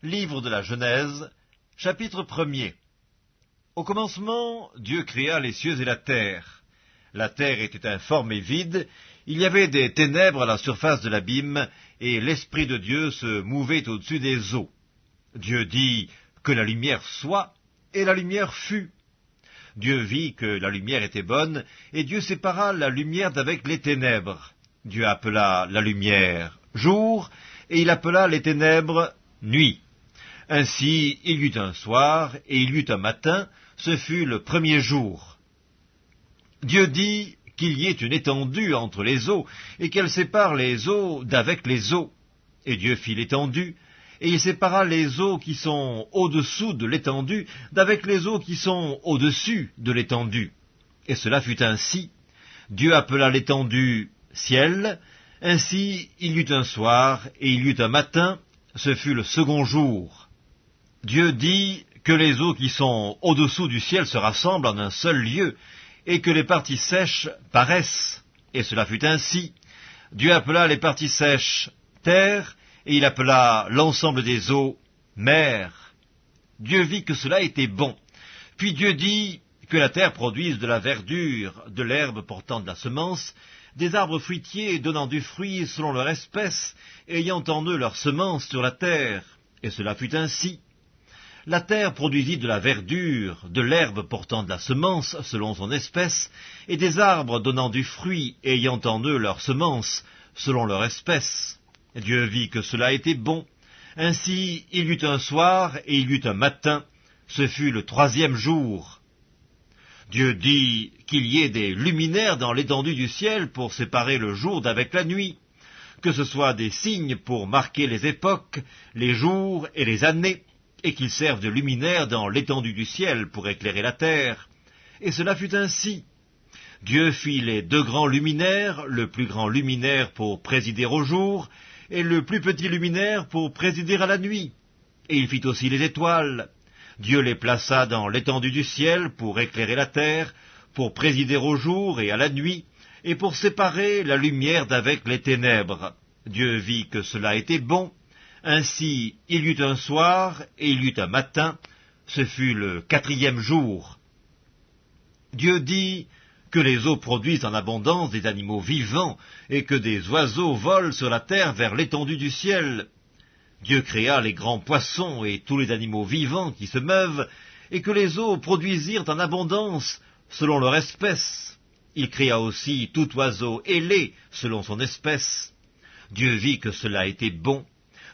Livre de la Genèse, chapitre 1er. Au commencement, Dieu créa les cieux et la terre. La terre était informe et vide, il y avait des ténèbres à la surface de l'abîme, et l'Esprit de Dieu se mouvait au-dessus des eaux. Dieu dit que la lumière soit, et la lumière fut. Dieu vit que la lumière était bonne, et Dieu sépara la lumière d'avec les ténèbres. Dieu appela la lumière jour, et il appela les ténèbres nuit. Ainsi il y eut un soir, et il y eut un matin, ce fut le premier jour. Dieu dit qu'il y ait une étendue entre les eaux, et qu'elle sépare les eaux d'avec les eaux. Et Dieu fit l'étendue, et il sépara les eaux qui sont au-dessous de l'étendue d'avec les eaux qui sont au-dessus de l'étendue. Et cela fut ainsi. Dieu appela l'étendue ciel. Ainsi il y eut un soir, et il y eut un matin, ce fut le second jour. Dieu dit que les eaux qui sont au-dessous du ciel se rassemblent en un seul lieu, et que les parties sèches paraissent. Et cela fut ainsi. Dieu appela les parties sèches terre, et il appela l'ensemble des eaux mer. Dieu vit que cela était bon. Puis Dieu dit que la terre produise de la verdure, de l'herbe portant de la semence, des arbres fruitiers donnant du fruit selon leur espèce, ayant en eux leur semence sur la terre. Et cela fut ainsi. La terre produisit de la verdure, de l'herbe portant de la semence selon son espèce, et des arbres donnant du fruit ayant en eux leur semence selon leur espèce. Dieu vit que cela était bon. Ainsi il y eut un soir et il y eut un matin, ce fut le troisième jour. Dieu dit qu'il y ait des luminaires dans l'étendue du ciel pour séparer le jour d'avec la nuit, que ce soit des signes pour marquer les époques, les jours et les années, et qu'ils servent de luminaires dans l'étendue du ciel pour éclairer la terre. Et cela fut ainsi. Dieu fit les deux grands luminaires, le plus grand luminaire pour présider au jour, et le plus petit luminaire pour présider à la nuit. Et il fit aussi les étoiles. Dieu les plaça dans l'étendue du ciel pour éclairer la terre, pour présider au jour et à la nuit, et pour séparer la lumière d'avec les ténèbres. Dieu vit que cela était bon. Ainsi il y eut un soir et il y eut un matin, ce fut le quatrième jour. Dieu dit que les eaux produisent en abondance des animaux vivants, et que des oiseaux volent sur la terre vers l'étendue du ciel. Dieu créa les grands poissons et tous les animaux vivants qui se meuvent, et que les eaux produisirent en abondance selon leur espèce. Il créa aussi tout oiseau ailé selon son espèce. Dieu vit que cela était bon.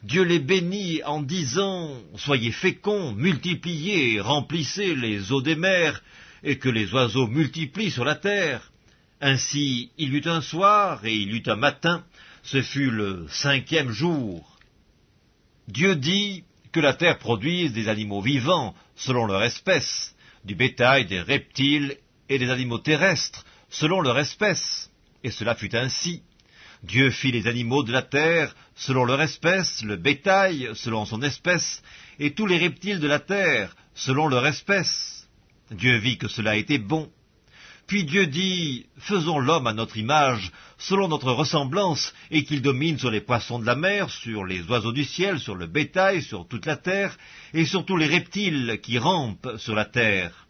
Dieu les bénit en disant « Soyez féconds, multipliez, remplissez les eaux des mers, et que les oiseaux multiplient sur la terre. » Ainsi il y eut un soir et il y eut un matin, ce fut le cinquième jour. Dieu dit que la terre produise des animaux vivants selon leur espèce, du bétail, des reptiles et des animaux terrestres selon leur espèce. Et cela fut ainsi. Dieu fit les animaux de la terre selon leur espèce, le bétail selon son espèce, et tous les reptiles de la terre selon leur espèce. Dieu vit que cela était bon. Puis Dieu dit, faisons l'homme à notre image, selon notre ressemblance, et qu'il domine sur les poissons de la mer, sur les oiseaux du ciel, sur le bétail, sur toute la terre, et sur tous les reptiles qui rampent sur la terre.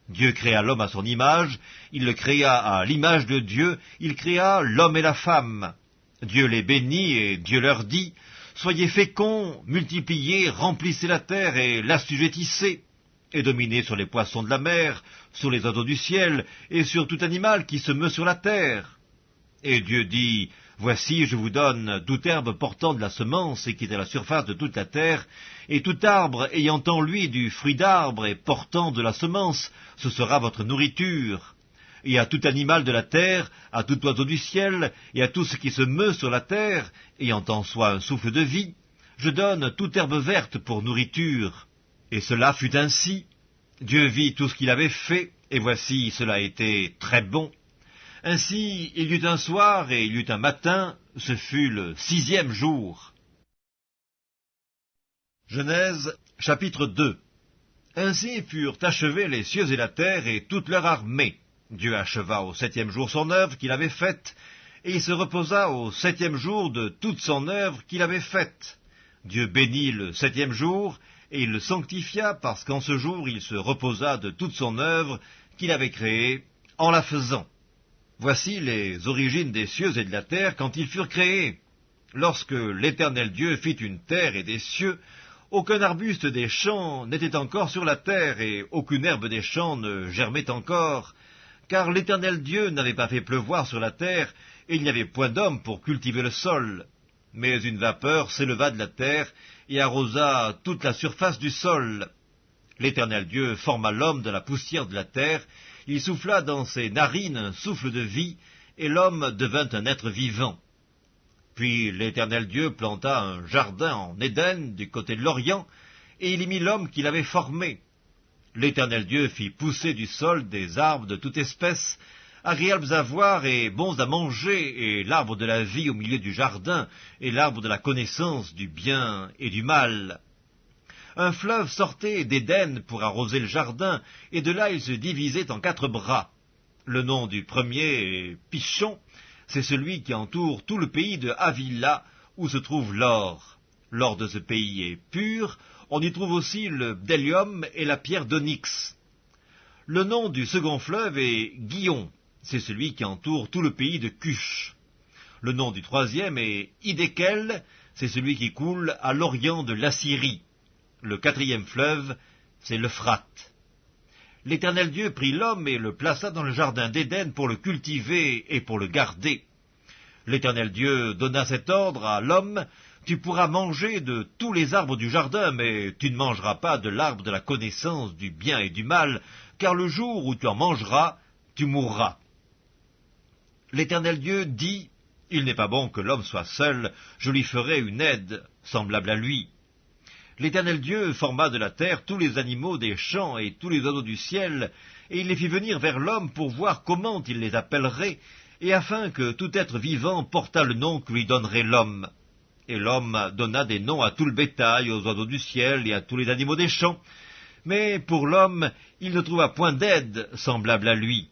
Dieu créa l'homme à son image, il le créa à l'image de Dieu, il créa l'homme et la femme. Dieu les bénit et Dieu leur dit, « Soyez féconds, multipliez, remplissez la terre et l'assujettissez, et dominez sur les poissons de la mer, sur les oiseaux du ciel, et sur tout animal qui se meut sur la terre. » Et Dieu dit, « Voici, je vous donne toute herbe portant de la semence et qui est à la surface de toute la terre, et tout arbre ayant en lui du fruit d'arbre et portant de la semence, ce sera votre nourriture. Et à tout animal de la terre, à tout oiseau du ciel, et à tout ce qui se meut sur la terre, ayant en soi un souffle de vie, je donne toute herbe verte pour nourriture. » Et cela fut ainsi. Dieu vit tout ce qu'il avait fait, et voici, cela était très bon. Ainsi il y eut un soir et il y eut un matin, ce fut le sixième jour. Genèse, chapitre 2. Ainsi furent achevés les cieux et la terre et toute leur armée. Dieu acheva au septième jour son œuvre qu'il avait faite, et il se reposa au septième jour de toute son œuvre qu'il avait faite. Dieu bénit le septième jour, et il le sanctifia, parce qu'en ce jour il se reposa de toute son œuvre qu'il avait créée en la faisant. Voici les origines des cieux et de la terre quand ils furent créés. Lorsque l'Éternel Dieu fit une terre et des cieux, aucun arbuste des champs n'était encore sur la terre, et aucune herbe des champs ne germait encore, car l'Éternel Dieu n'avait pas fait pleuvoir sur la terre, et il n'y avait point d'homme pour cultiver le sol. Mais une vapeur s'éleva de la terre, et arrosa toute la surface du sol. L'Éternel Dieu forma l'homme de la poussière de la terre, il souffla dans ses narines un souffle de vie, et l'homme devint un être vivant. Puis l'Éternel Dieu planta un jardin en Éden, du côté de l'Orient, et il y mit l'homme qu'il avait formé. L'Éternel Dieu fit pousser du sol des arbres de toute espèce, agréables à voir et bons à manger, et l'arbre de la vie au milieu du jardin, et l'arbre de la connaissance du bien et du mal. Un fleuve sortait d'Éden pour arroser le jardin, et de là il se divisait en 4 bras. Le nom du premier est Pishon, c'est celui qui entoure tout le pays de Havila, où se trouve l'or. L'or de ce pays est pur, on y trouve aussi le bdellium et la pierre d'onyx. Le nom du second fleuve est Gihon, c'est celui qui entoure tout le pays de Cush. Le nom du troisième est Hiddekel, c'est celui qui coule à l'orient de l'Assyrie. Le 4e fleuve, c'est l'Euphrate. L'Éternel Dieu prit l'homme et le plaça dans le jardin d'Éden pour le cultiver et pour le garder. L'Éternel Dieu donna cet ordre à l'homme: tu pourras manger de tous les arbres du jardin, mais tu ne mangeras pas de l'arbre de la connaissance du bien et du mal, car le jour où tu en mangeras, tu mourras. L'Éternel Dieu dit: il n'est pas bon que l'homme soit seul, je lui ferai une aide semblable à lui. L'Éternel Dieu forma de la terre tous les animaux des champs et tous les oiseaux du ciel, et il les fit venir vers l'homme pour voir comment il les appellerait, et afin que tout être vivant portât le nom que lui donnerait l'homme. Et l'homme donna des noms à tout le bétail, aux oiseaux du ciel et à tous les animaux des champs. Mais pour l'homme, il ne trouva point d'aide semblable à lui.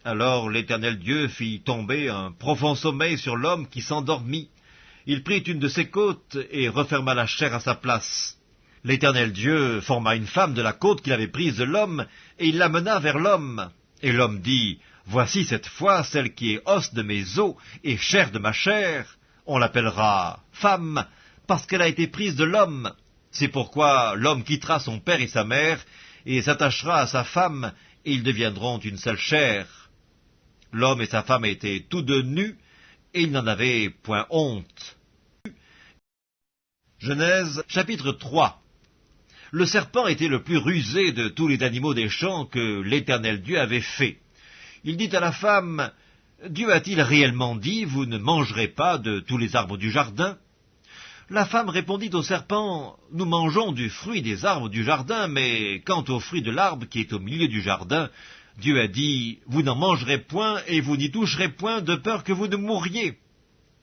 Alors l'Éternel Dieu fit tomber un profond sommeil sur l'homme qui s'endormit. Il prit une de ses côtes et referma la chair à sa place. L'Éternel Dieu forma une femme de la côte qu'il avait prise de l'homme, et il l'amena vers l'homme. Et l'homme dit: voici cette fois celle qui est os de mes os et chair de ma chair. On l'appellera femme, parce qu'elle a été prise de l'homme. C'est pourquoi l'homme quittera son père et sa mère, et s'attachera à sa femme, et ils deviendront une seule chair. L'homme et sa femme étaient tous deux nus, et ils n'en avaient point honte. Genèse, chapitre 3. Le serpent était le plus rusé de tous les animaux des champs que l'Éternel Dieu avait fait. Il dit à la femme: Dieu a-t-il réellement dit, vous ne mangerez pas de tous les arbres du jardin? La femme répondit au serpent: nous mangeons du fruit des arbres du jardin, mais quant au fruit de l'arbre qui est au milieu du jardin, Dieu a dit: vous n'en mangerez point et vous n'y toucherez point, de peur que vous ne mouriez.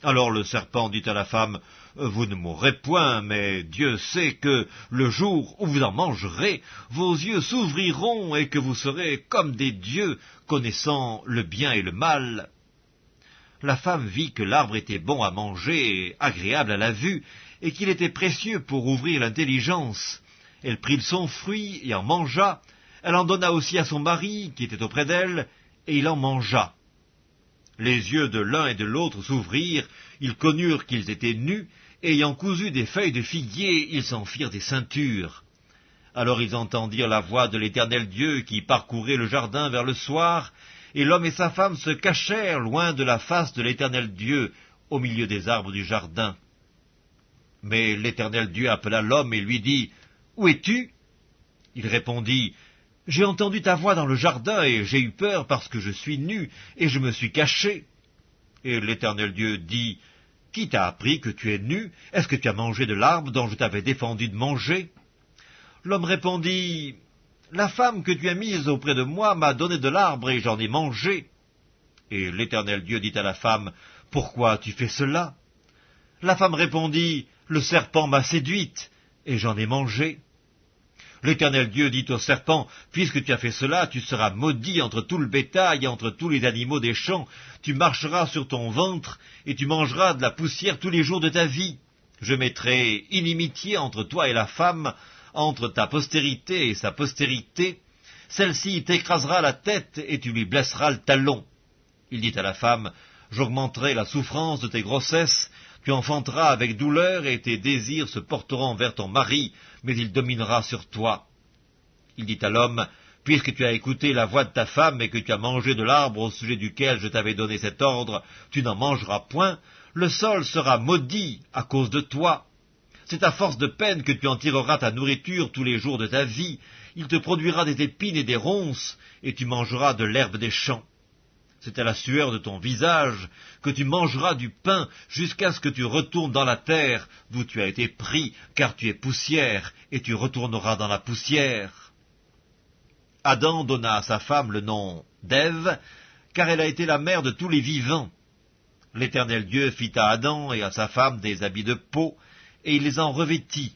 Alors le serpent dit à la femme: vous ne mourrez point, mais Dieu sait que le jour où vous en mangerez, vos yeux s'ouvriront et que vous serez comme des dieux, connaissant le bien et le mal. La femme vit que l'arbre était bon à manger et agréable à la vue, et qu'il était précieux pour ouvrir l'intelligence. Elle prit son fruit et en mangea. Elle en donna aussi à son mari, qui était auprès d'elle, et il en mangea. Les yeux de l'un et de l'autre s'ouvrirent, ils connurent qu'ils étaient nus, et ayant cousu des feuilles de figuier, ils s'en firent des ceintures. Alors ils entendirent la voix de l'Éternel Dieu qui parcourait le jardin vers le soir, et l'homme et sa femme se cachèrent loin de la face de l'Éternel Dieu, au milieu des arbres du jardin. Mais l'Éternel Dieu appela l'homme et lui dit: Où es-tu? Il répondit: J'ai entendu ta voix dans le jardin, et j'ai eu peur parce que je suis nu, et je me suis caché. Et l'Éternel Dieu dit: Qui t'a appris que tu es nu? Est-ce que tu as mangé de l'arbre dont je t'avais défendu de manger? L'homme répondit: La femme que tu as mise auprès de moi m'a donné de l'arbre, et j'en ai mangé. Et l'Éternel Dieu dit à la femme: Pourquoi tu fais cela? La femme répondit: Le serpent m'a séduite, et j'en ai mangé. L'Éternel Dieu dit au serpent: Puisque tu as fait cela, tu seras maudit entre tout le bétail et entre tous les animaux des champs. Tu marcheras sur ton ventre, et tu mangeras de la poussière tous les jours de ta vie. Je mettrai inimitié entre toi et la femme, entre ta postérité et sa postérité. Celle-ci t'écrasera la tête et tu lui blesseras le talon. Il dit à la femme, j'augmenterai la souffrance de tes grossesses, tu enfanteras avec douleur et tes désirs se porteront vers ton mari, mais il dominera sur toi. Il dit à l'homme, puisque tu as écouté la voix de ta femme et que tu as mangé de l'arbre au sujet duquel je t'avais donné cet ordre, tu n'en mangeras point, le sol sera maudit à cause de toi. C'est à force de peine que tu en tireras ta nourriture tous les jours de ta vie, il te produira des épines et des ronces, et tu mangeras de l'herbe des champs. C'est à la sueur de ton visage que tu mangeras du pain jusqu'à ce que tu retournes dans la terre d'où tu as été pris, car tu es poussière, et tu retourneras dans la poussière. Adam donna à sa femme le nom d'Ève, car elle a été la mère de tous les vivants. L'Éternel Dieu fit à Adam et à sa femme des habits de peau, et il les en revêtit.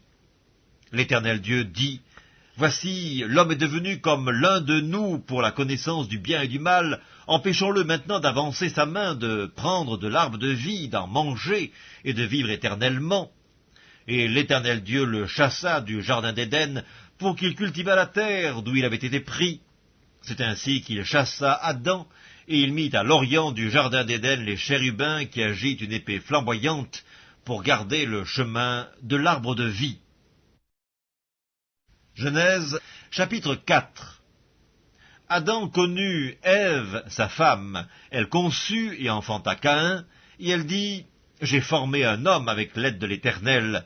L'Éternel Dieu dit, voici, l'homme est devenu comme l'un de nous pour la connaissance du bien et du mal. Empêchons-le maintenant d'avancer sa main, de prendre de l'arbre de vie, d'en manger et de vivre éternellement. Et l'Éternel Dieu le chassa du jardin d'Éden pour qu'il cultivât la terre d'où il avait été pris. C'est ainsi qu'il chassa Adam, et il mit à l'orient du jardin d'Éden les chérubins qui agitent une épée flamboyante pour garder le chemin de l'arbre de vie. Genèse, chapitre 4. Adam connut Ève, sa femme. Elle conçut et enfanta Caïn, et elle dit, « J'ai formé un homme avec l'aide de l'Éternel. »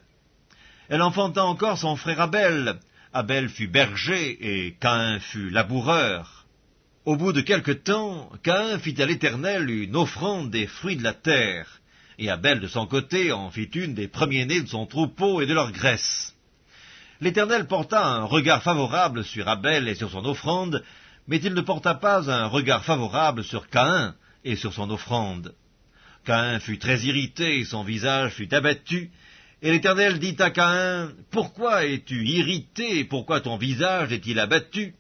Elle enfanta encore son frère Abel. Abel fut berger, et Caïn fut laboureur. Au bout de quelque temps, Caïn fit à l'Éternel une offrande des fruits de la terre, et Abel de son côté en fit une des premiers-nés de son troupeau et de leur graisse. L'Éternel porta un regard favorable sur Abel et sur son offrande, mais il ne porta pas un regard favorable sur Caïn et sur son offrande. Caïn fut très irrité, et son visage fut abattu, et l'Éternel dit à Caïn, « Pourquoi es-tu irrité, et pourquoi ton visage est-il abattu?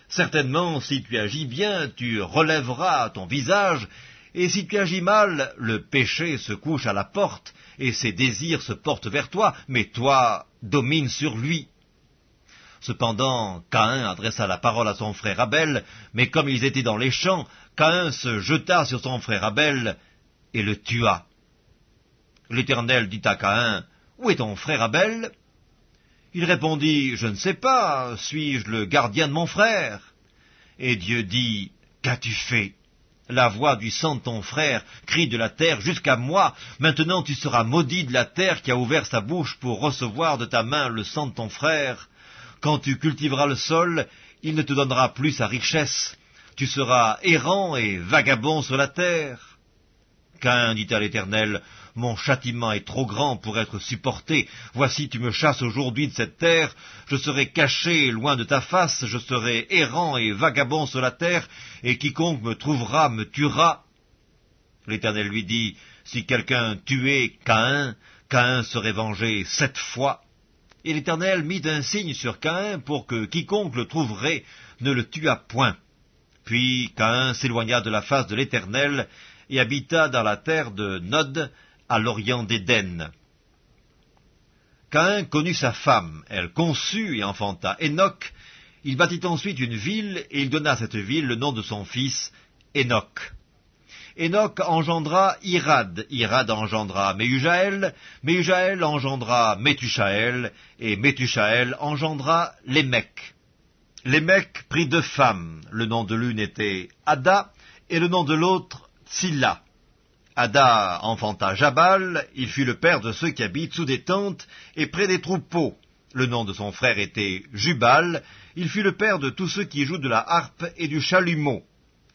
Certainement, si tu agis bien, tu relèveras ton visage, et si tu agis mal, le péché se couche à la porte, et ses désirs se portent vers toi, mais toi, domine sur lui. » Cependant, Caïn adressa la parole à son frère Abel, mais comme ils étaient dans les champs, Caïn se jeta sur son frère Abel et le tua. L'Éternel dit à Caïn, « Où est ton frère Abel ?» Il répondit, « Je ne sais pas, suis-je le gardien de mon frère ?» Et Dieu dit, « Qu'as-tu fait ? La voix du sang de ton frère crie de la terre jusqu'à moi. Maintenant tu seras maudit de la terre qui a ouvert sa bouche pour recevoir de ta main le sang de ton frère. Quand tu cultiveras le sol, il ne te donnera plus sa richesse. Tu seras errant et vagabond sur la terre. » Caïn dit à l'Éternel, « Mon châtiment est trop grand pour être supporté. Voici, tu me chasses aujourd'hui de cette terre. Je serai caché loin de ta face. Je serai errant et vagabond sur la terre, et quiconque me trouvera me tuera. » L'Éternel lui dit, « Si quelqu'un tuait Caïn, Caïn serait vengé 7 fois. » Et l'Éternel mit un signe sur Caïn pour que quiconque le trouverait ne le tuât point. Puis Caïn s'éloigna de la face de l'Éternel et habita dans la terre de Nod, à l'orient d'Éden. Caïn connut sa femme, elle conçut et enfanta Enoch. Il bâtit ensuite une ville, et il donna à cette ville le nom de son fils, Enoch. Enoch engendra Irad, Irad engendra Méhujaël, Méhujaël engendra Métushaël, et Métushaël engendra Lémec. Lémec prit 2 femmes, le nom de l'une était Ada, et le nom de l'autre Tsilla. Ada enfanta Jabal, il fut le père de ceux qui habitent sous des tentes et près des troupeaux. Le nom de son frère était Jubal, il fut le père de tous ceux qui jouent de la harpe et du chalumeau.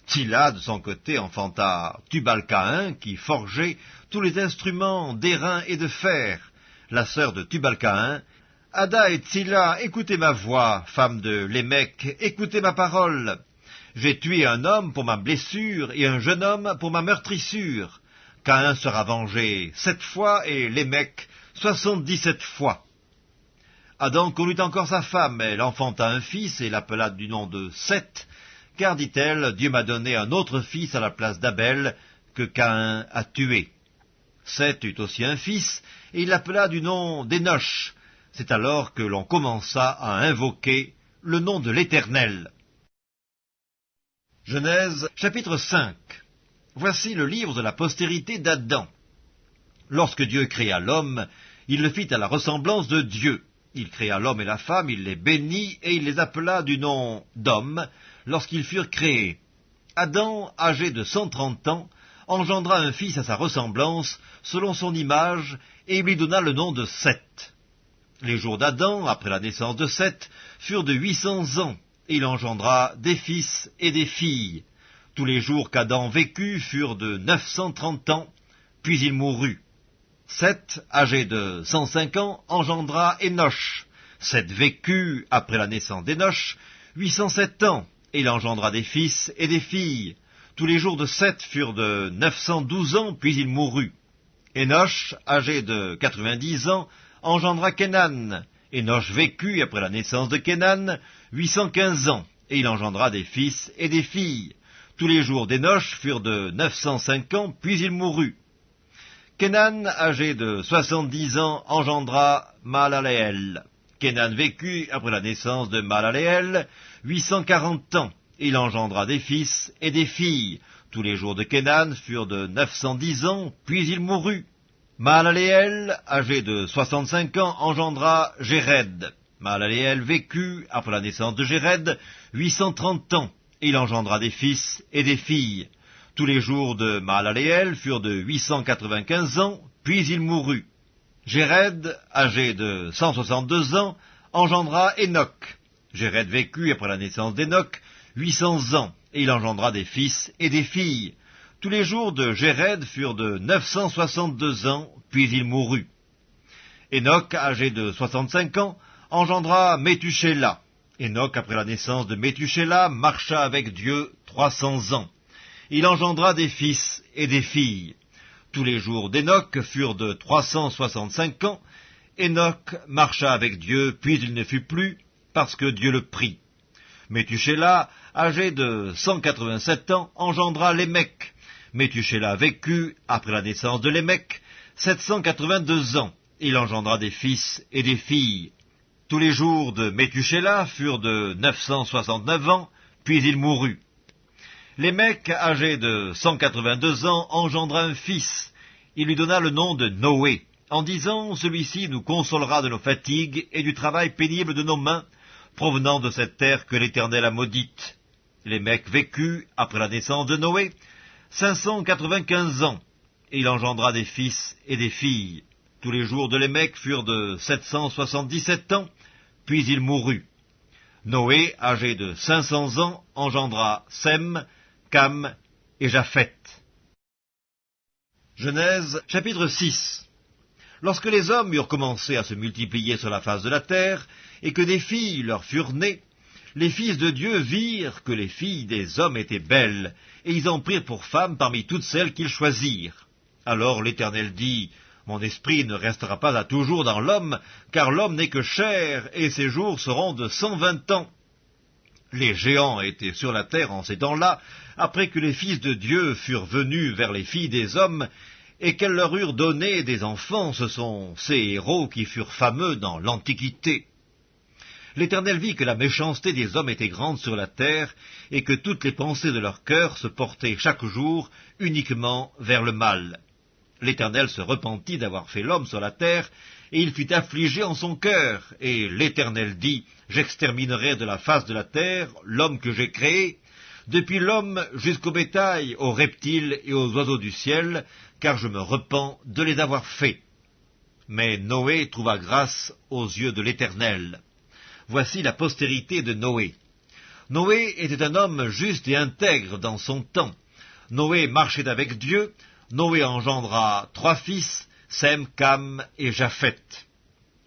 Tsilla, de son côté, enfanta Tubal-Caïn, qui forgeait tous les instruments d'airain et de fer. La sœur de Tubal-Caïn, « Ada et Tsilla, écoutez ma voix, femme de Lémec, écoutez ma parole. J'ai tué un homme pour ma blessure et un jeune homme pour ma meurtrissure. Caïn sera vengé 7 fois et Lémec 77 fois. » Adam connut encore sa femme, elle enfanta un fils et l'appela du nom de Seth, car, dit-elle, Dieu m'a donné un autre fils à la place d'Abel que Caïn a tué. Seth eut aussi un fils, et il l'appela du nom d'Énoch. C'est alors que l'on commença à invoquer le nom de l'Éternel. Genèse, chapitre 5. Voici le livre de la postérité d'Adam. Lorsque Dieu créa l'homme, il le fit à la ressemblance de Dieu. Il créa l'homme et la femme, il les bénit, et il les appela du nom d'homme, lorsqu'ils furent créés. Adam, âgé de 130 ans, engendra un fils à sa ressemblance, selon son image, et il lui donna le nom de Seth. Les jours d'Adam, après la naissance de Seth, furent de 800 ans, et il engendra des fils et des filles. Tous les jours qu'Adam vécut furent de 930 ans, puis il mourut. Seth, âgé de 105 ans, engendra Énoch. Seth vécut, après la naissance d'Énoch, 807 ans, et il engendra des fils et des filles. Tous les jours de Seth furent de 912 ans, puis il mourut. Énoch, âgé de 90 ans, engendra Kénan. Énoch vécut, après la naissance de Kénan, 815 ans, et il engendra des fils et des filles. Tous les jours d'Énoch furent de 905 ans, puis il mourut. Kénan, âgé de 70 ans, engendra Mahalaleel. Kénan vécut, après la naissance de Mahalaleel, 840 ans. Il engendra des fils et des filles. Tous les jours de Kénan furent de 910 ans, puis il mourut. Mahalaleel, âgé de 65 ans, engendra Jéred. Mahalaleel vécut, après la naissance de Jéred, 830 ans. Il engendra des fils et des filles. Tous les jours de Mahalaleel furent de 895 ans, puis il mourut. Jéred, âgé de 162 ans, engendra Énoch. Jéred vécut, après la naissance d'Énoch, 800 ans, et il engendra des fils et des filles. Tous les jours de Jéred furent de 962 ans, puis il mourut. Énoch, âgé de 65 ans, engendra Méthusélah. Énoch, après la naissance de Méthusélah, marcha avec Dieu 300 ans. Il engendra des fils et des filles. Tous les jours d'Énoch furent de 365 ans. Énoch marcha avec Dieu, puis il ne fut plus, parce que Dieu le prit. Méthusélah, âgé de 187 ans, engendra Lémec. Méthusélah vécut, après la naissance de Lémec, 782 ans. Il engendra des fils et des filles. Tous les jours de Méthusélah furent de 969 ans, puis il mourut. Lémec, âgé de 182 ans, engendra un fils. Il lui donna le nom de Noé, en disant « Celui-ci nous consolera de nos fatigues et du travail pénible de nos mains, provenant de cette terre que l'Éternel a maudite. » Lémec vécut, après la naissance de Noé, 595 ans, et il engendra des fils et des filles. Tous les jours de Lémec furent de 777 ans, puis il mourut. Noé, âgé de 500 ans, engendra Sem, Cam et Japheth. Genèse, chapitre 6. Lorsque les hommes eurent commencé à se multiplier sur la face de la terre, et que des filles leur furent nées, les fils de Dieu virent que les filles des hommes étaient belles, et ils en prirent pour femmes parmi toutes celles qu'ils choisirent. Alors l'Éternel dit, « Mon esprit ne restera pas à toujours dans l'homme, car l'homme n'est que chair, et ses jours seront de 120 ans. » Les géants étaient sur la terre en ces temps-là, après que les fils de Dieu furent venus vers les filles des hommes, et qu'elles leur eurent donné des enfants. Ce sont ces héros qui furent fameux dans l'Antiquité. L'Éternel vit que la méchanceté des hommes était grande sur la terre, et que toutes les pensées de leur cœur se portaient chaque jour uniquement vers le mal. L'Éternel se repentit d'avoir fait l'homme sur la terre, et il fut affligé en son cœur. Et l'Éternel dit, « J'exterminerai de la face de la terre l'homme que j'ai créé, depuis l'homme jusqu'au bétail, aux reptiles et aux oiseaux du ciel, car je me repens de les avoir faits. » Mais Noé trouva grâce aux yeux de l'Éternel. Voici la postérité de Noé. Noé était un homme juste et intègre dans son temps. Noé marchait avec Dieu. Noé engendra 3 fils, Sem, Cam et Japheth.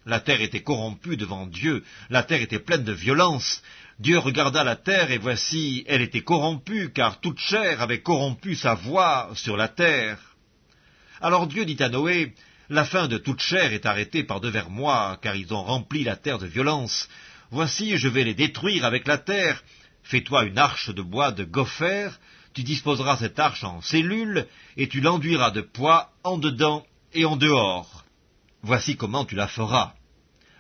La terre était corrompue devant Dieu, la terre était pleine de violence. Dieu regarda la terre, et voici, elle était corrompue, car toute chair avait corrompu sa voie sur la terre. Alors Dieu dit à Noé, « La fin de toute chair est arrêtée par devers moi, car ils ont rempli la terre de violence. Voici, je vais les détruire avec la terre. Fais-toi une arche de bois de gopher, Tu disposeras cette arche en cellules, et tu l'enduiras de poids en dedans et en dehors. Voici comment tu la feras.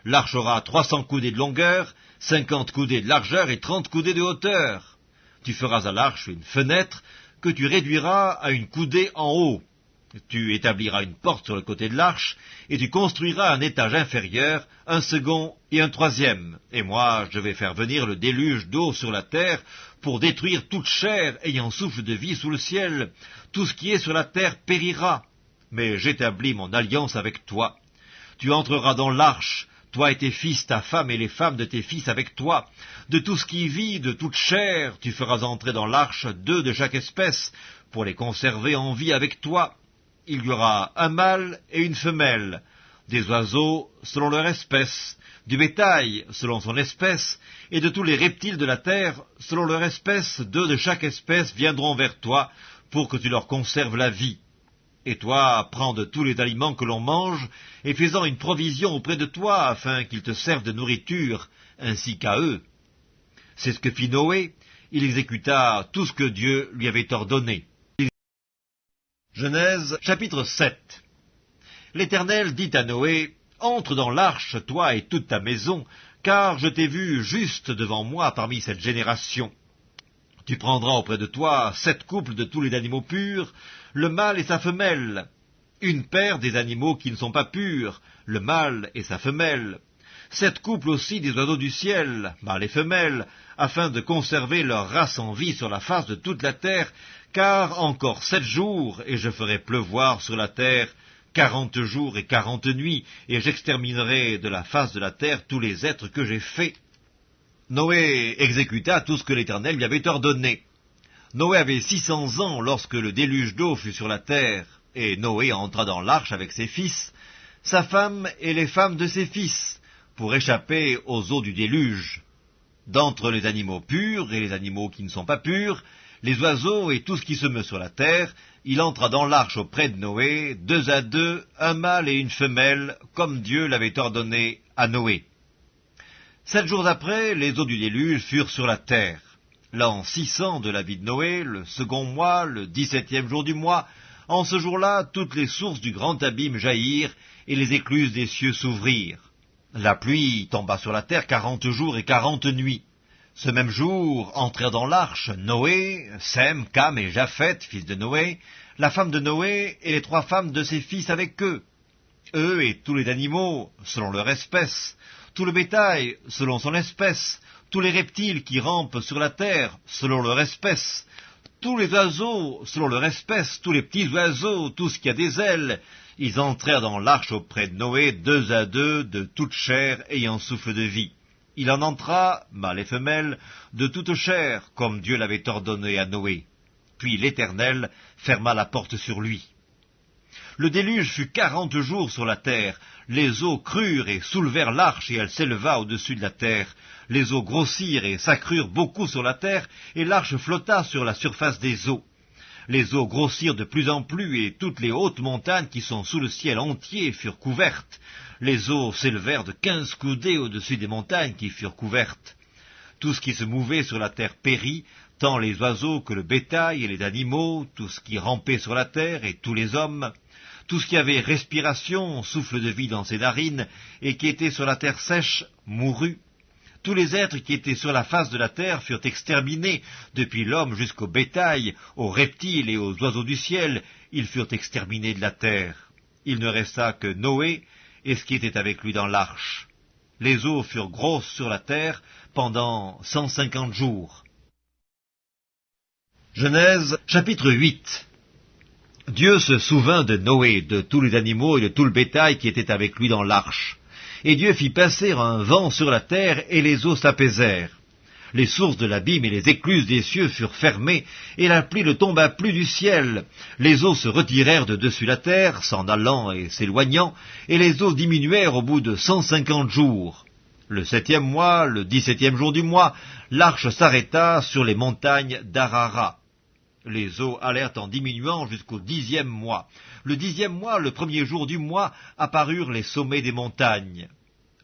L'arche aura 300 coudées de longueur, 50 coudées de largeur et 30 coudées de hauteur. Tu feras à l'arche une fenêtre que tu réduiras à une coudée en haut. Tu établiras une porte sur le côté de l'arche, et tu construiras un étage inférieur, un second et un troisième. Et moi, je vais faire venir le déluge d'eau sur la terre, pour détruire toute chair ayant souffle de vie sous le ciel. Tout ce qui est sur la terre périra. Mais j'établis mon alliance avec toi. Tu entreras dans l'arche, toi et tes fils, ta femme et les femmes de tes fils avec toi. De tout ce qui vit, de toute chair, tu feras entrer dans l'arche 2 de chaque espèce, pour les conserver en vie avec toi. Il y aura un mâle et une femelle, des oiseaux selon leur espèce, du bétail selon son espèce, et de tous les reptiles de la terre selon leur espèce. 2 de chaque espèce viendront vers toi pour que tu leur conserves la vie. Et toi, prends de tous les aliments que l'on mange, et fais-en une provision auprès de toi, afin qu'ils te servent de nourriture, ainsi qu'à eux. C'est ce que fit Noé, il exécuta tout ce que Dieu lui avait ordonné. Genèse, chapitre 7. L'Éternel dit à Noé, « Entre dans l'arche, toi et toute ta maison, car je t'ai vu juste devant moi parmi cette génération. Tu prendras auprès de toi 7 couples de tous les animaux purs, le mâle et sa femelle, une paire des animaux qui ne sont pas purs, le mâle et sa femelle, 7 couples aussi des oiseaux du ciel, mâles et femelles, afin de conserver leur race en vie sur la face de toute la terre, car encore 7 jours, et je ferai pleuvoir sur la terre 40 jours et 40 nuits, et j'exterminerai de la face de la terre tous les êtres que j'ai faits. » Noé exécuta tout ce que l'Éternel lui avait ordonné. Noé avait 600 ans lorsque le déluge d'eau fut sur la terre, et Noé entra dans l'arche avec ses fils, sa femme et les femmes de ses fils, pour échapper aux eaux du déluge. D'entre les animaux purs et les animaux qui ne sont pas purs, les oiseaux et tout ce qui se meut sur la terre, il entra dans l'arche auprès de Noé, 2 à 2, un mâle et une femelle, comme Dieu l'avait ordonné à Noé. 7 jours après, les eaux du déluge furent sur la terre. L'an 600 de la vie de Noé, le second mois, le 17e jour du mois, en ce jour-là, toutes les sources du grand abîme jaillirent, et les écluses des cieux s'ouvrirent. La pluie tomba sur la terre 40 jours et 40 nuits. Ce même jour entrèrent dans l'arche Noé, Sem, Cam et Japheth, fils de Noé, la femme de Noé et les 3 femmes de ses fils avec eux. Eux et tous les animaux, selon leur espèce, tout le bétail, selon son espèce, tous les reptiles qui rampent sur la terre, selon leur espèce, tous les oiseaux, selon leur espèce, tous les petits oiseaux, tout ce qui a des ailes, ils entrèrent dans l'arche auprès de Noé, 2 à 2, de toute chair ayant souffle de vie. Il en entra, mâle et femelle, de toute chair, comme Dieu l'avait ordonné à Noé. Puis l'Éternel ferma la porte sur lui. Le déluge fut 40 jours sur la terre. Les eaux crurent et soulevèrent l'arche, et elle s'éleva au-dessus de la terre. Les eaux grossirent et s'accrurent beaucoup sur la terre, et l'arche flotta sur la surface des eaux. Les eaux grossirent de plus en plus, et toutes les hautes montagnes qui sont sous le ciel entier furent couvertes. Les eaux s'élevèrent de 15 coudées au-dessus des montagnes qui furent couvertes. Tout ce qui se mouvait sur la terre périt, tant les oiseaux que le bétail et les animaux, tout ce qui rampait sur la terre et tous les hommes. Tout ce qui avait respiration, souffle de vie dans ses narines, et qui était sur la terre sèche, mourut. Tous les êtres qui étaient sur la face de la terre furent exterminés, depuis l'homme jusqu'au bétail, aux reptiles et aux oiseaux du ciel, ils furent exterminés de la terre. Il ne resta que Noé et ce qui était avec lui dans l'arche. Les eaux furent grosses sur la terre pendant 150 jours. Genèse, chapitre 8. Dieu se souvint de Noé, de tous les animaux et de tout le bétail qui était avec lui dans l'arche. Et Dieu fit passer un vent sur la terre, et les eaux s'apaisèrent. Les sources de l'abîme et les écluses des cieux furent fermées, et la pluie ne tomba plus du ciel. Les eaux se retirèrent de dessus la terre, s'en allant et s'éloignant, et les eaux diminuèrent au bout de 150 jours. Le 7e mois, le 17e jour du mois, l'arche s'arrêta sur les montagnes d'Arara. Les eaux allèrent en diminuant jusqu'au 10e mois. Le 10e mois, le 1er jour du mois, apparurent les sommets des montagnes.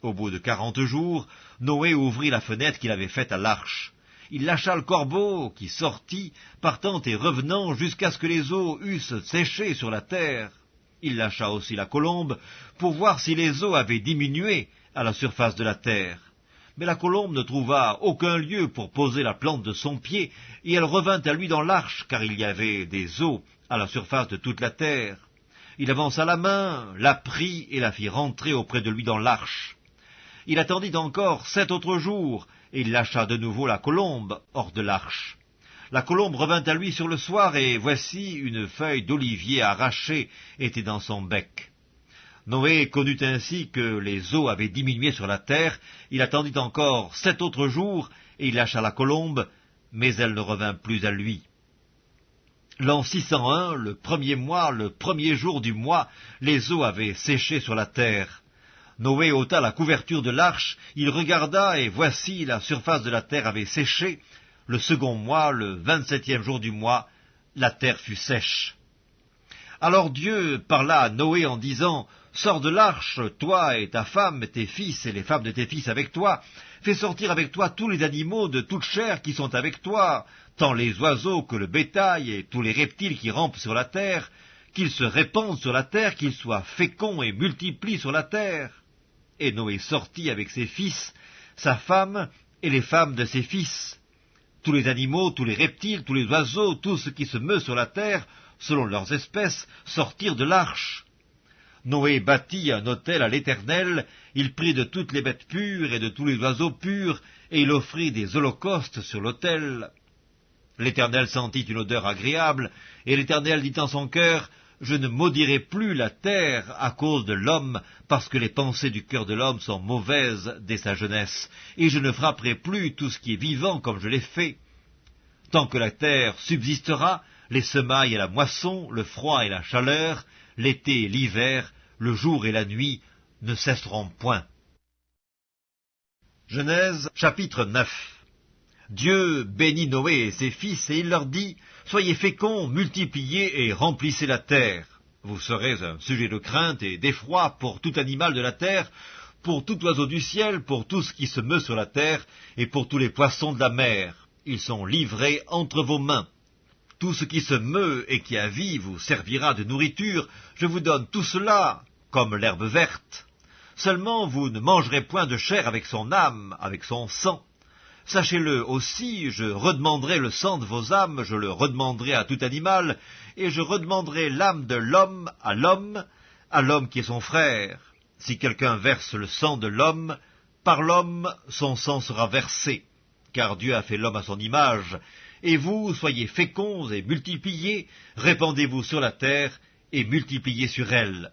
Au bout de 40 jours, Noé ouvrit la fenêtre qu'il avait faite à l'arche. Il lâcha le corbeau, qui sortit, partant et revenant, jusqu'à ce que les eaux eussent séché sur la terre. Il lâcha aussi la colombe, pour voir si les eaux avaient diminué à la surface de la terre. Mais la colombe ne trouva aucun lieu pour poser la plante de son pied, et elle revint à lui dans l'arche, car il y avait des eaux à la surface de toute la terre. Il avança la main, la prit et la fit rentrer auprès de lui dans l'arche. Il attendit encore 7 autres jours, et il lâcha de nouveau la colombe hors de l'arche. La colombe revint à lui sur le soir, et voici une feuille d'olivier arrachée était dans son bec. Noé connut ainsi que les eaux avaient diminué sur la terre. Il attendit encore 7 autres jours, et il lâcha la colombe, mais elle ne revint plus à lui. L'an 601, le premier mois, le premier jour du mois, les eaux avaient séché sur la terre. Noé ôta la couverture de l'arche, il regarda, et voici la surface de la terre avait séché. Le second mois, le 27e jour du mois, la terre fut sèche. Alors Dieu parla à Noé en disant, « Sors de l'arche, toi et ta femme, tes fils et les femmes de tes fils avec toi. Fais sortir avec toi tous les animaux de toute chair qui sont avec toi, tant les oiseaux que le bétail et tous les reptiles qui rampent sur la terre, qu'ils se répandent sur la terre, qu'ils soient féconds et multiplient sur la terre. » Et Noé sortit avec ses fils, sa femme et les femmes de ses fils. Tous les animaux, tous les reptiles, tous les oiseaux, tout ce qui se meut sur la terre, selon leurs espèces, sortirent de l'arche. Noé bâtit un autel à l'Éternel, il prit de toutes les bêtes pures et de tous les oiseaux purs, et il offrit des holocaustes sur l'autel. L'Éternel sentit une odeur agréable, et l'Éternel dit en son cœur, « Je ne maudirai plus la terre à cause de l'homme, parce que les pensées du cœur de l'homme sont mauvaises dès sa jeunesse, et je ne frapperai plus tout ce qui est vivant comme je l'ai fait. Tant que la terre subsistera, les semailles et la moisson, le froid et la chaleur, l'été et l'hiver, le jour et la nuit ne cesseront point. » Genèse chapitre 9. Dieu bénit Noé et ses fils, et il leur dit, « Soyez féconds, multipliez et remplissez la terre. Vous serez un sujet de crainte et d'effroi pour tout animal de la terre, pour tout oiseau du ciel, pour tout ce qui se meut sur la terre, et pour tous les poissons de la mer. Ils sont livrés entre vos mains. Tout ce qui se meut et qui a vie vous servira de nourriture. Je vous donne tout cela comme l'herbe verte. Seulement vous ne mangerez point de chair avec son âme, avec son sang. Sachez-le aussi, je redemanderai le sang de vos âmes, je le redemanderai à tout animal, et je redemanderai l'âme de l'homme, à l'homme qui est son frère. Si quelqu'un verse le sang de l'homme, par l'homme son sang sera versé, car Dieu a fait l'homme à son image. Et vous, soyez féconds et multipliez, répandez-vous sur la terre et multipliez sur elle. »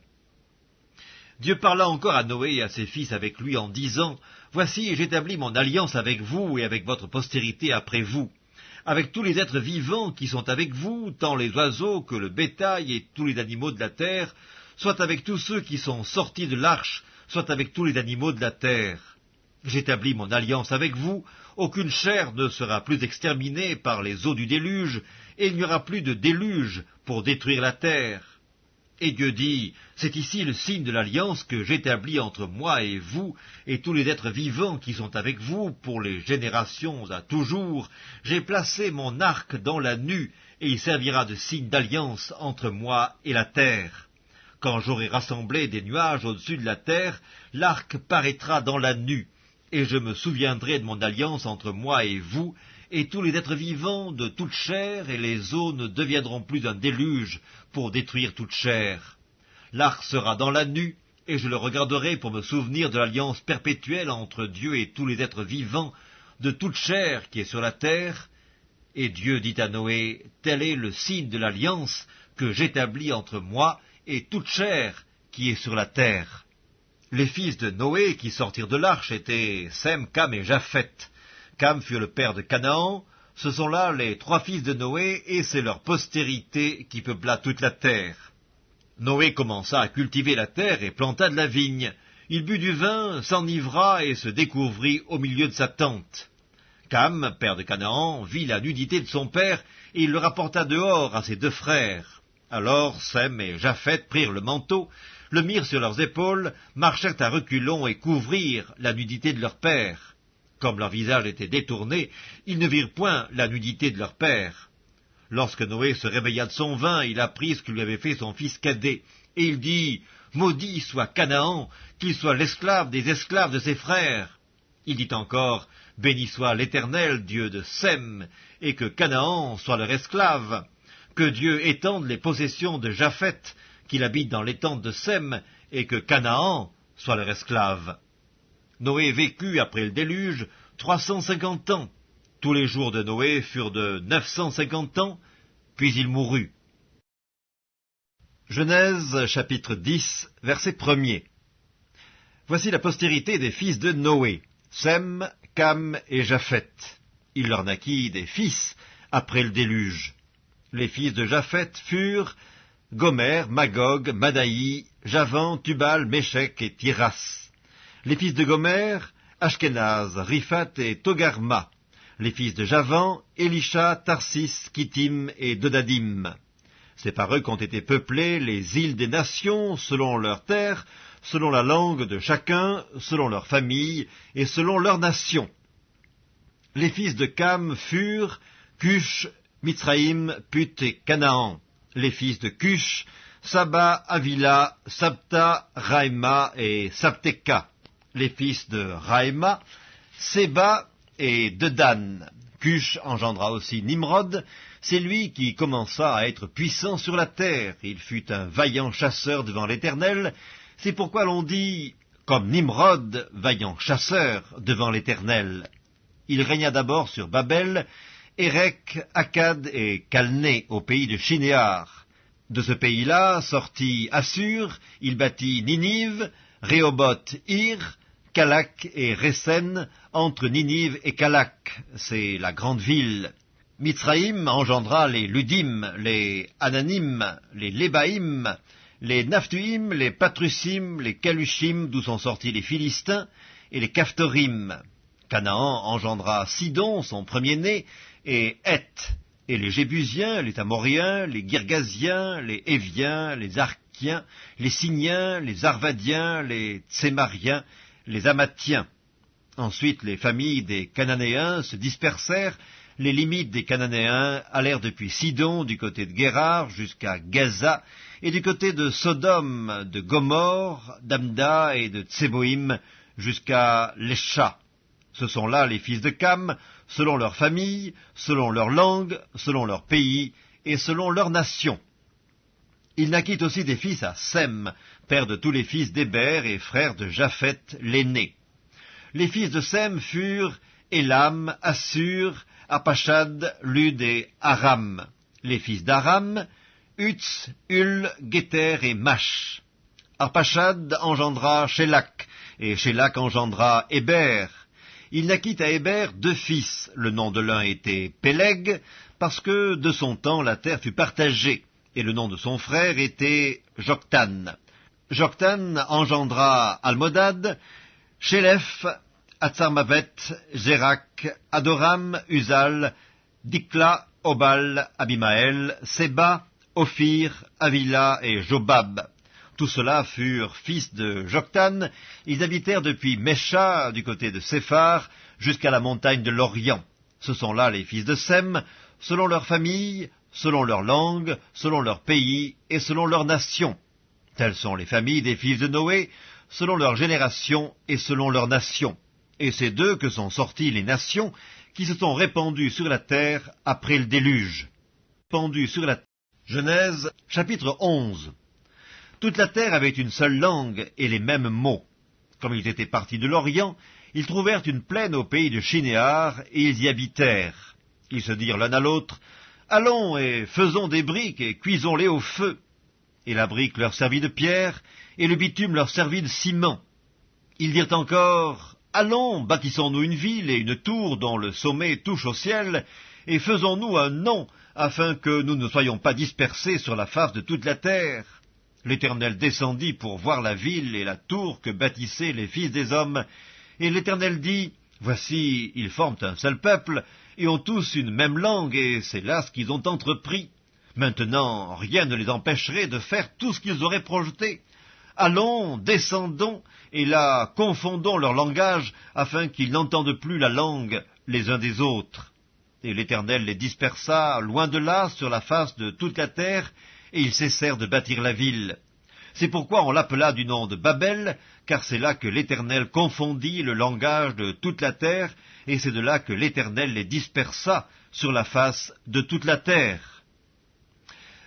Dieu parla encore à Noé et à ses fils avec lui en disant, « Voici, j'établis mon alliance avec vous et avec votre postérité après vous, avec tous les êtres vivants qui sont avec vous, tant les oiseaux que le bétail et tous les animaux de la terre, soit avec tous ceux qui sont sortis de l'arche, soit avec tous les animaux de la terre. J'établis mon alliance avec vous, aucune chair ne sera plus exterminée par les eaux du déluge, et il n'y aura plus de déluge pour détruire la terre. » Et Dieu dit, « C'est ici le signe de l'alliance que j'établis entre moi et vous, et tous les êtres vivants qui sont avec vous, pour les générations à toujours. J'ai placé mon arc dans la nue, et il servira de signe d'alliance entre moi et la terre. Quand j'aurai rassemblé des nuages au-dessus de la terre, l'arc paraîtra dans la nue, et je me souviendrai de mon alliance entre moi et vous, et tous les êtres vivants de toute chair, et les eaux ne deviendront plus un déluge pour détruire toute chair. L'arc sera dans la nue, et je le regarderai pour me souvenir de l'alliance perpétuelle entre Dieu et tous les êtres vivants de toute chair qui est sur la terre. » Et Dieu dit à Noé, « Tel est le signe de l'alliance que j'établis entre moi et toute chair qui est sur la terre. » Les fils de Noé qui sortirent de l'arche étaient Sem, Cam et Japheth. Cam fut le père de Canaan. Ce sont là les 3 fils de Noé, et c'est leur postérité qui peupla toute la terre. Noé commença à cultiver la terre et planta de la vigne. Il but du vin, s'enivra et se découvrit au milieu de sa tente. Cam, père de Canaan, vit la nudité de son père, et il le rapporta dehors à ses 2 frères. Alors Sem et Japheth prirent le manteau, le mirent sur leurs épaules, marchèrent à reculons et couvrirent la nudité de leur père. Comme leur visage était détourné, ils ne virent point la nudité de leur père. Lorsque Noé se réveilla de son vin, il apprit ce que lui avait fait son fils cadet, et il dit, « Maudit soit Canaan, qu'il soit l'esclave des esclaves de ses frères. » Il dit encore, « Béni soit l'Éternel, Dieu de Sem, et que Canaan soit leur esclave. Que Dieu étende les possessions de Japheth, qu'il habite dans les tentes de Sem, et que Canaan soit leur esclave. » Noé vécut après le déluge 350 ans. Tous les jours de Noé furent de 950 ans, puis il mourut. Genèse chapitre 10, verset 1er. Voici la postérité des fils de Noé, Sem, Cam et Japheth. Il leur naquit des fils après le déluge. Les fils de Japheth furent Gomer, Magog, Madaï, Javan, Tubal, Méchec et Tiras. Les fils de Gomer, Ashkenaz, Riphat et Togarma. Les fils de Javan, Elisha, Tarsis, Kittim et Dodadim. C'est par eux qu'ont été peuplées les îles des nations, selon leurs terres, selon la langue de chacun, selon leur famille et selon leur nation. Les fils de Cam furent Cush, Mitzraïm, Put et Canaan. Les fils de Cush, Saba, Avila, Sabta, Raïma et Sabteka. Les fils de Raïma, Séba et Dedan. Cush engendra aussi Nimrod, c'est lui qui commença à être puissant sur la terre. Il fut un vaillant chasseur devant l'Éternel, c'est pourquoi l'on dit, comme Nimrod, vaillant chasseur devant l'Éternel. Il régna d'abord sur Babel, Érec, Akkad et Calné, au pays de Shinéar. De ce pays-là sortit Assur, il bâtit Ninive, Rehoboth, Ir, Calak et Résen, entre Ninive et Calak, c'est la grande ville. Mitzraïm engendra les Ludim, les Ananim, les Lébaïm, les Naphtuim, les Patrusim, les Calushim, d'où sont sortis les Philistins, et les Caphtorim. Canaan engendra Sidon, son premier-né, et Heth, et les Jébusiens, les Amoriens, les Girgasiens, les Éviens, les Arkiens, les Siniens, les Arvadiens, les Tsémariens, les Amathiens. Ensuite, les familles des Cananéens se dispersèrent. Les limites des Cananéens allèrent depuis Sidon, du côté de Guérar, jusqu'à Gaza, et du côté de Sodome, de Gomorre, d'Amda et de Tseboïm, jusqu'à Lesha. Ce sont là les fils de Cam, selon leur famille, selon leur langue, selon leur pays, et selon leur nation. Il naquit aussi des fils à Sem, père de tous les fils d'Héber et frère de Japheth l'aîné. Les fils de Sem furent Élam, Assur, Apachad, Lud et Aram. Les fils d'Aram, Utz, Hul, Géter et Mash. Arpachad engendra Shélak, et Shélak engendra Héber. Il naquit à Héber 2 fils. Le nom de l'un était Péleg, parce que de son temps la terre fut partagée, et le nom de son frère était Joktan. Joktan engendra Almodad, Shélef, Atzarmavet, Zérak, Adoram, Uzal, Dikla, Obal, Abimaël, Séba, Ophir, Avila et Jobab. Tous ceux-là furent fils de Joktan. Ils habitèrent depuis Mesha, du côté de Séphar, jusqu'à la montagne de l'Orient. Ce sont là les fils de Sem, selon leur famille, selon leur langue, selon leur pays et selon leur nation. Telles sont les familles des fils de Noé, selon leur génération et selon leur nation. Et c'est d'eux que sont sorties les nations qui se sont répandues sur la terre après le déluge. Répandues sur la terre. Genèse, chapitre 11. Toute la terre avait une seule langue et les mêmes mots. Comme ils étaient partis de l'Orient, ils trouvèrent une plaine au pays de Shinéar, et ils y habitèrent. Ils se dirent l'un à l'autre, « Allons et faisons des briques et cuisons-les au feu. » Et la brique leur servit de pierre, et le bitume leur servit de ciment. Ils dirent encore, « Allons, bâtissons-nous une ville et une tour dont le sommet touche au ciel, et faisons-nous un nom, afin que nous ne soyons pas dispersés sur la face de toute la terre. » L'Éternel descendit pour voir la ville et la tour que bâtissaient les fils des hommes, et l'Éternel dit, « Voici, ils forment un seul peuple, et ont tous une même langue, et c'est là ce qu'ils ont entrepris. Maintenant, rien ne les empêcherait de faire tout ce qu'ils auraient projeté. allons, descendons, et là confondons leur langage, afin qu'ils n'entendent plus la langue les uns des autres. Et l'Éternel les dispersa loin de là sur la face de toute la terre, et ils cessèrent de bâtir la ville. C'est pourquoi on l'appela du nom de Babel, car c'est là que l'Éternel confondit le langage de toute la terre, et c'est de là que l'Éternel les dispersa sur la face de toute la terre.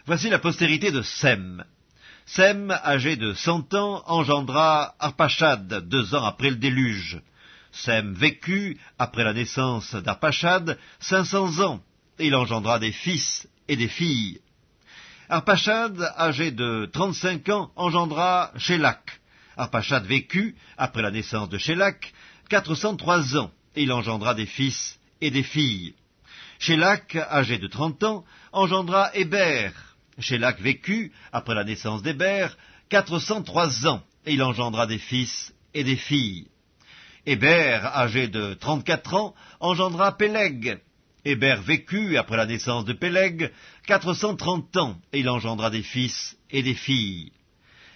Voici la postérité de Sem. Sem, âgé de 100 ans, engendra Arpachad 2 ans après le déluge. Sem vécut, après la naissance d'Arpachad, 500 ans, et il engendra des fils et des filles. Arpachad, âgé de 35 ans, engendra Shélak. Arpachad vécut, après la naissance de Shélak, 403 ans, et il engendra des fils et des filles. Shélak, âgé de 30 ans, engendra Héber. Shélak vécut, après la naissance d'Héber, 403 ans, et il engendra des fils et des filles. Héber, âgé de 34 ans, engendra Péleg. Héber vécut, après la naissance de Péleg, 430 ans, et il engendra des fils et des filles.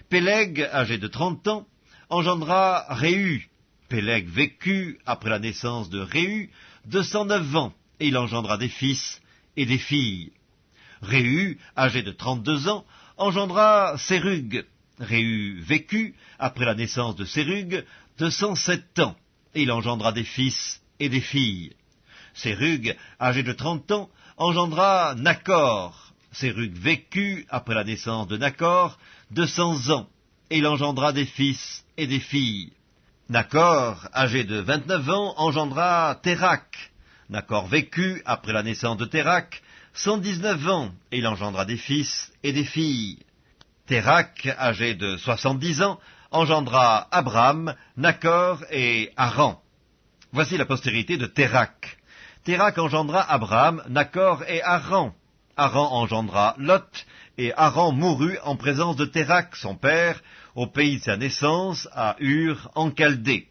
Péleg, âgé de 30 ans, engendra Réu. Péleg vécut, après la naissance de Réu, 209 ans, et il engendra des fils et des filles. Réu, âgé de 32 ans, engendra Sérug. Réu vécut, après la naissance de Sérug, 207 ans, et il engendra des fils et des filles. Sérug, âgé de 30 ans, engendra Nachor. Sérug vécut, après la naissance de Nachor, 200 ans, et il engendra des fils et des filles. Nachor, âgé de 29 ans, engendra Térak. Nachor vécut, après la naissance de Térak, 119 ans, et il engendra des fils et des filles. Térak, âgé de 70 ans, engendra Abram, Nachor et Haran. Voici la postérité de Térak. Térak engendra Abram, Nachor et Haran. Haran engendra Lot, et Haran mourut en présence de Térak, son père, au pays de sa naissance, à Ur, en Chaldée.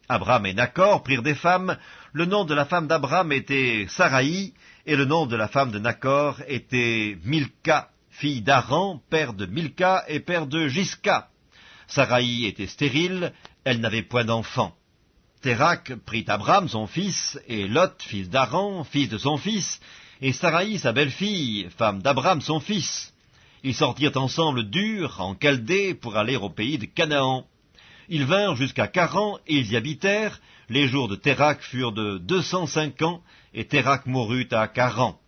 Abram et Nachor prirent des femmes. Le nom de la femme d'Abram était Saraï, et le nom de la femme de Nachor était Milka, fille d'Haran, père de Milka et père de Gisca. Saraï était stérile, elle n'avait point d'enfant. Térak prit Abram, son fils, et Lot, fils d'Haran, fils de son fils, et Saraï, sa belle-fille, femme d'Abram, son fils. Ils sortirent ensemble d'Ur, en Chaldée, pour aller au pays de Canaan. Ils vinrent jusqu'à Charan, et ils y habitèrent. Les jours de Térak furent de 205 ans, et Térak mourut à Charan.